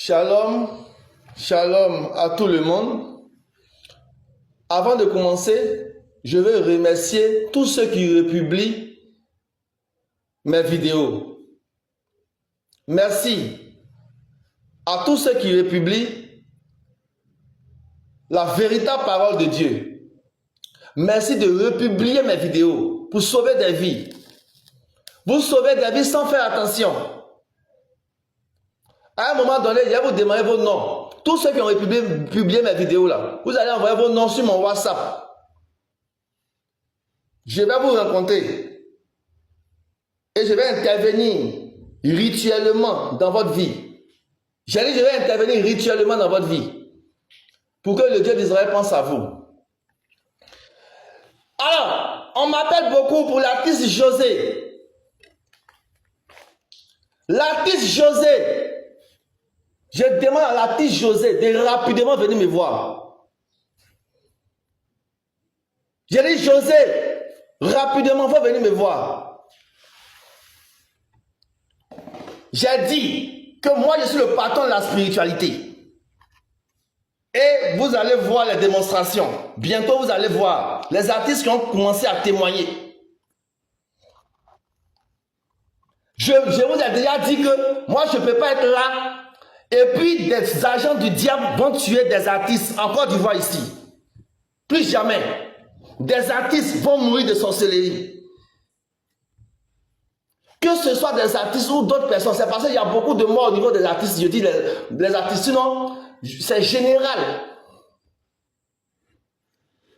Shalom, shalom à tout le monde. Avant de commencer, je veux remercier tous ceux qui republient mes vidéos. Merci à tous ceux qui republient la véritable parole de Dieu. Merci de republier mes vidéos pour sauver des vies. Vous sauvez des vies sans faire attention. À un moment donné, je vais vous demander vos noms. Tous ceux qui ont publié mes vidéos là, vous allez envoyer vos noms sur mon WhatsApp. Je vais vous rencontrer. Et je vais intervenir rituellement dans votre vie. J'ai dit, je vais intervenir rituellement dans votre vie. Pour que le Dieu d'Israël pense à vous. Alors, on m'appelle beaucoup pour l'artiste José. L'artiste José. Je demande à l'artiste José de rapidement venir me voir. J'ai dit, José, rapidement, il faut venir me voir. J'ai dit que moi, je suis le patron de la spiritualité. Et vous allez voir les démonstrations. Bientôt, vous allez voir les artistes qui ont commencé à témoigner. Je vous ai déjà dit que moi, je ne peux pas être là. Et puis, des agents du diable vont tuer des artistes en Côte d'Ivoire ici. Plus jamais. Des artistes vont mourir de sorcellerie. Que ce soit des artistes ou d'autres personnes, c'est parce qu'il y a beaucoup de morts au niveau des artistes. Je dis les artistes, sinon, c'est général.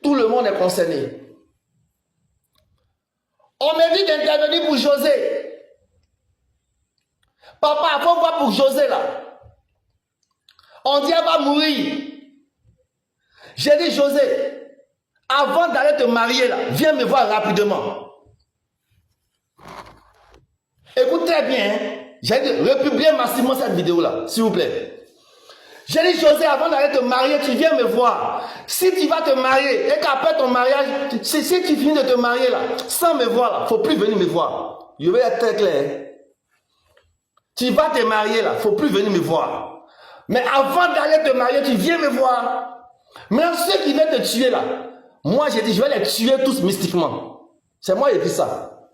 Tout le monde est concerné. On m'a dit d'intervenir pour José. Papa, il faut voir pour José là. On dit elle va mourir. J'ai dit José, avant d'aller te marier là, viens me voir rapidement. Écoute très bien, hein? J'ai dit republiez massivement cette vidéo là, s'il vous plaît. J'ai dit José, avant d'aller te marier, tu viens me voir. Si tu vas te marier et qu'après ton mariage, si tu finis de te marier là, sans me voir là, il ne faut plus venir me voir. Je vais être très clair. Tu vas te marier là, il ne faut plus venir me voir. Mais avant d'aller te marier, tu viens me voir. Même ceux qui veulent te tuer là, moi j'ai dit, je vais les tuer tous mystiquement. C'est moi qui ai dit ça.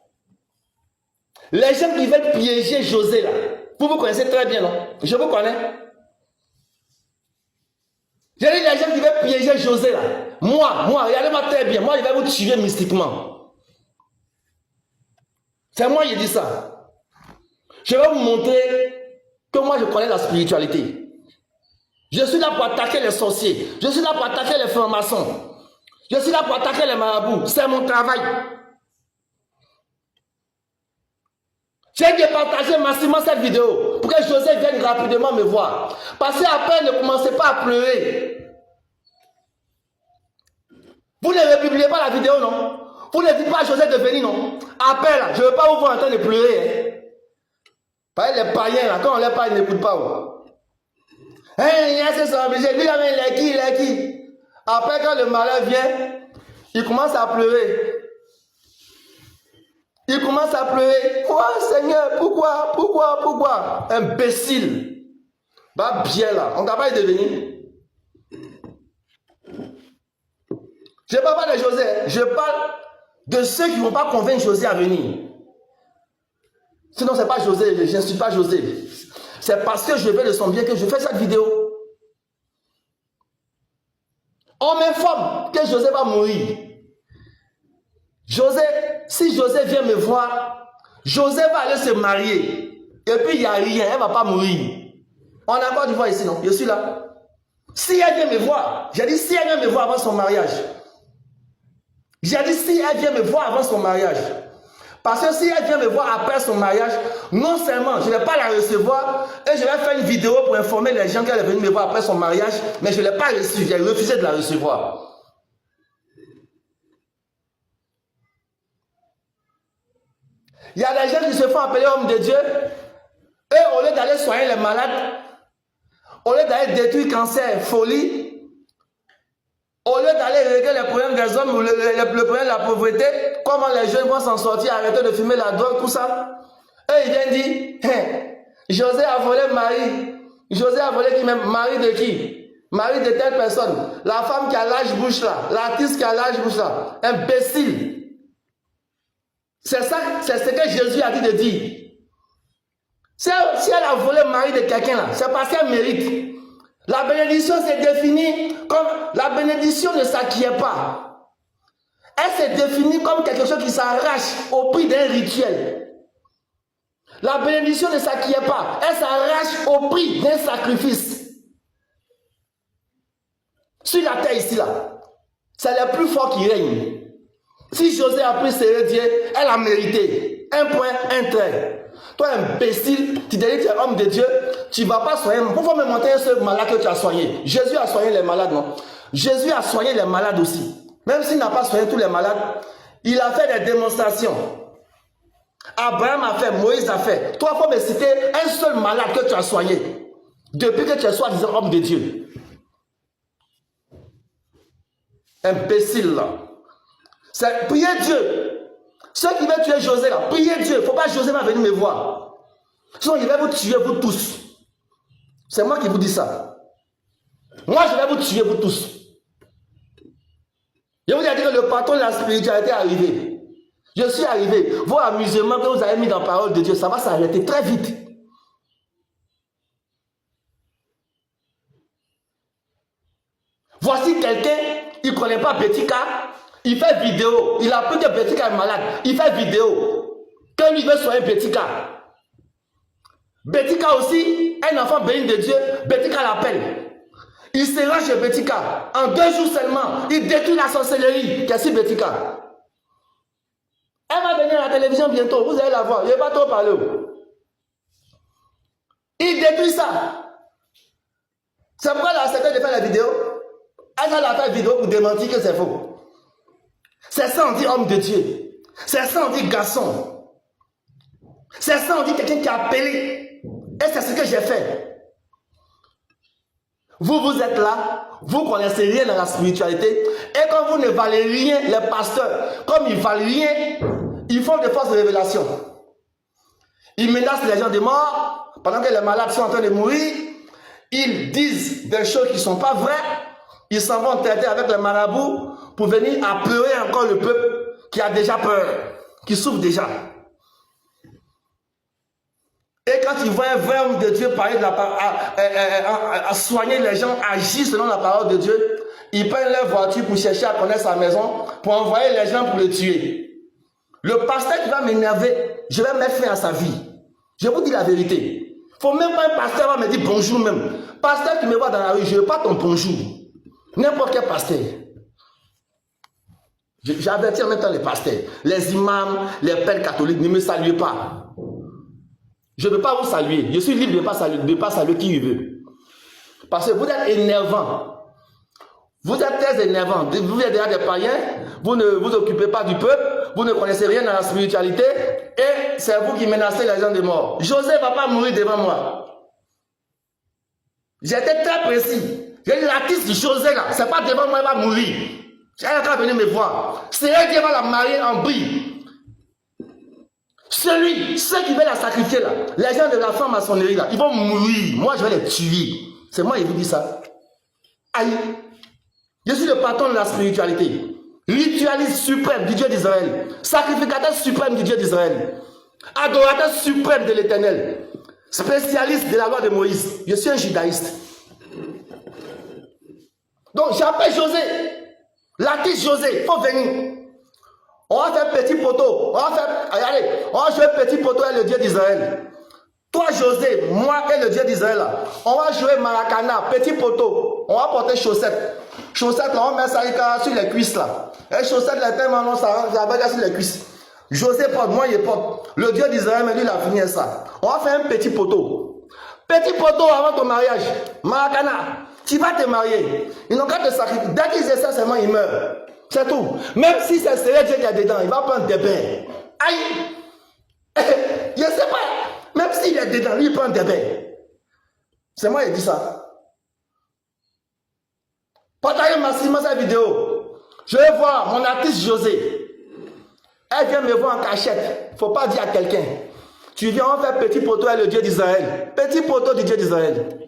Les gens qui veulent piéger José là, vous connaissez très bien, non? Je vous connais. J'ai dit, les gens qui veulent piéger José là, moi, regardez-moi très bien, moi je vais vous tuer mystiquement. C'est moi qui ai dit ça. Je vais vous montrer que moi je connais la spiritualité. Je suis là pour attaquer les sorciers. Je suis là pour attaquer les francs-maçons. Je suis là pour attaquer les marabouts. C'est mon travail. J'ai dû partager massivement cette vidéo pour que José vienne rapidement me voir. Parce qu'après, ne commencez pas à pleurer. Vous ne republiez pas la vidéo, non? Vous ne dites pas à José de venir, non? Après, là, je ne veux pas vous voir en train de pleurer. Hein? Parce que les païens, là, quand on les parle, ils n'écoutent pas. Ouais. Hein, c'est son obligé. Lui, il est qui? Après, quand le malheur vient, il commence à pleurer. Il commence à pleurer. Oh Seigneur, pourquoi? Imbécile. Va bien là. On ne t'a pas devenir. Je ne parle pas de José. Je parle de ceux qui ne vont pas convaincre José à venir. Sinon, ce n'est pas José. Je ne suis pas José. C'est parce que je veux de son bien que je fais cette vidéo. On m'informe que José va mourir. José, si José vient me voir, José va aller se marier. Et puis il n'y a rien, elle ne va pas mourir. On a encore du voir ici, non? Je suis là. Si elle vient me voir, j'ai dit si elle vient me voir avant son mariage. J'ai dit si elle vient me voir avant son mariage. Parce que si elle vient me voir après son mariage, non seulement je ne vais pas la recevoir et je vais faire une vidéo pour informer les gens qu'elle est venue me voir après son mariage, mais je ne l'ai pas reçue, j'ai refusé de la recevoir. Il y a des gens qui se font appeler hommes de Dieu et au lieu d'aller soigner les malades, au lieu d'aller détruire cancer, folie, au lieu d'aller régler les problèmes des hommes ou le problème de la pauvreté, comment les jeunes vont s'en sortir, arrêter de fumer la drogue, tout ça. Et ils viennent dire, José a volé Marie. José a volé qui même? Mari de qui? Mari de telle personne. La femme qui a l'âge bouche là. L'artiste qui a l'âge bouche là. Imbécile. C'est ça, c'est ce que Jésus a dit de dire. Si elle a volé le mari de quelqu'un là, c'est parce qu'elle mérite. La bénédiction s'est définie comme la bénédiction ne s'acquiert pas. Elle s'est définie comme quelque chose qui s'arrache au prix d'un rituel. La bénédiction ne s'acquiert pas. Elle s'arrache au prix d'un sacrifice. Sur la terre ici là, c'est le plus fort qui règne. Si José a pris ses Dieu, elle a mérité. Un point, un trait. Toi, imbécile, tu dis que tu es homme de Dieu, tu ne vas pas soigner. Pourquoi me montrer ce malade que tu as soigné? Jésus a soigné les malades, non? Jésus a soigné les malades aussi. Même s'il n'a pas soigné tous les malades, il a fait des démonstrations. Abraham a fait, Moïse a fait. Toi, il faut me citer un seul malade que tu as soigné. Depuis que tu es soi-disant homme de Dieu. Imbécile, là. C'est prier Dieu. Ceux qui veulent tuer José, là, priez Dieu. Il ne faut pas José va venir me voir. Sinon, il va vous tuer, vous tous. C'est moi qui vous dis ça. Moi, je vais vous tuer, vous tous. Je vous ai dit que le patron de la spiritualité est arrivé. Je suis arrivé. Vos amusements que vous avez mis dans la parole de Dieu, ça va s'arrêter très vite. Voici quelqu'un, il ne connaît pas Betika. Il fait vidéo. Il a appris que Betika est malade. Il fait vidéo. Que lui veut soigner Betika. Betika aussi, un enfant béni de Dieu, Betika l'appelle. Il se rend chez Betika. En 2 jours seulement, il détruit la sorcellerie. Qu'est-ce que Betika? Elle va venir à la télévision bientôt. Vous allez la voir. Je ne vais pas trop parler. Il détruit ça. C'est pourquoi elle a accepté de faire la vidéo. Elle a fait la vidéo pour démentir que c'est faux. C'est ça on dit homme de Dieu. C'est ça on dit garçon. C'est ça on dit quelqu'un qui a appelé. Et c'est ce que j'ai fait. Vous êtes là, vous ne connaissez rien dans la spiritualité. Et quand vous ne valez rien, les pasteurs, comme ils ne valent rien, ils font des fausses révélations. Ils menacent les gens de mort pendant que les malades sont en train de mourir. Ils disent des choses qui ne sont pas vraies. Ils s'en vont traiter avec les marabouts pour venir apeurer encore le peuple qui a déjà peur, qui souffre déjà. Et quand ils voient un vrai homme de Dieu parler de la à soigner les gens, agir selon la parole de Dieu, ils prennent leur voiture pour chercher à connaître sa maison, pour envoyer les gens pour le tuer. Le pasteur qui va m'énerver, je vais mettre fin à sa vie. Je vous dis la vérité. Il ne faut même pas un pasteur va me dire bonjour même. Pasteur qui me voit dans la rue, je ne veux pas ton bonjour. N'importe quel pasteur. J'avertis en même temps les pasteurs. Les imams, les pères catholiques, ne me saluez pas. Je ne veux pas vous saluer. Je suis libre de ne pas saluer qui il veut. Parce que vous êtes énervant. Vous êtes très énervant. Vous êtes déjà des païens. Vous ne vous occupez pas du peuple. Vous ne connaissez rien dans la spiritualité. Et c'est vous qui menacez les gens de mort. José ne va pas mourir devant moi. J'étais très précis. J'ai dit l'artiste José là, c'est pas devant moi, il va mourir. Elle va venir me voir. C'est elle qui va la marier en brie. Ceux qui veulent la sacrifier là, les gens de la franc-maçonnerie là, ils vont mourir. Moi, je vais les tuer. C'est moi qui vous dis ça. Aïe. Je suis le patron de la spiritualité. Ritualiste suprême du Dieu d'Israël. Sacrificateur suprême du Dieu d'Israël. Adorateur suprême de l'Éternel. Spécialiste de la loi de Moïse. Je suis un judaïste. Donc, j'appelle José. L'artiste José, il faut venir. On va faire petit poteau. On va faire, regardez, on va jouer petit poteau avec le Dieu d'Israël. Toi, José, moi et le Dieu d'Israël, on va jouer maracana, petit poteau. On va porter chaussettes. Chaussettes, là, on met ça sur les cuisses, là. Et chaussettes, là, tellement non, ça va sur les cuisses. José porte, moi, il porte. Le Dieu d'Israël, mais lui, il a fini ça. On va faire un petit poteau. Petit poteau avant ton mariage. Maracana. Tu vas te marier. Ils n'ont qu'à te sacrifier. Dès qu'ils essaient seulement, ils meurent. C'est tout. Même si c'est Dieu qui est dedans, il va prendre des bains. Aïe! Je ne sais pas. Même s'il est dedans, lui, il prend des bains. C'est moi qui dis ça. Partagez massivement cette vidéo. Je vais voir mon artiste José. Elle vient me voir en cachette. Il ne faut pas dire à quelqu'un. Tu viens, on fait petit poteau avec le Dieu d'Israël. Petit poteau du Dieu d'Israël.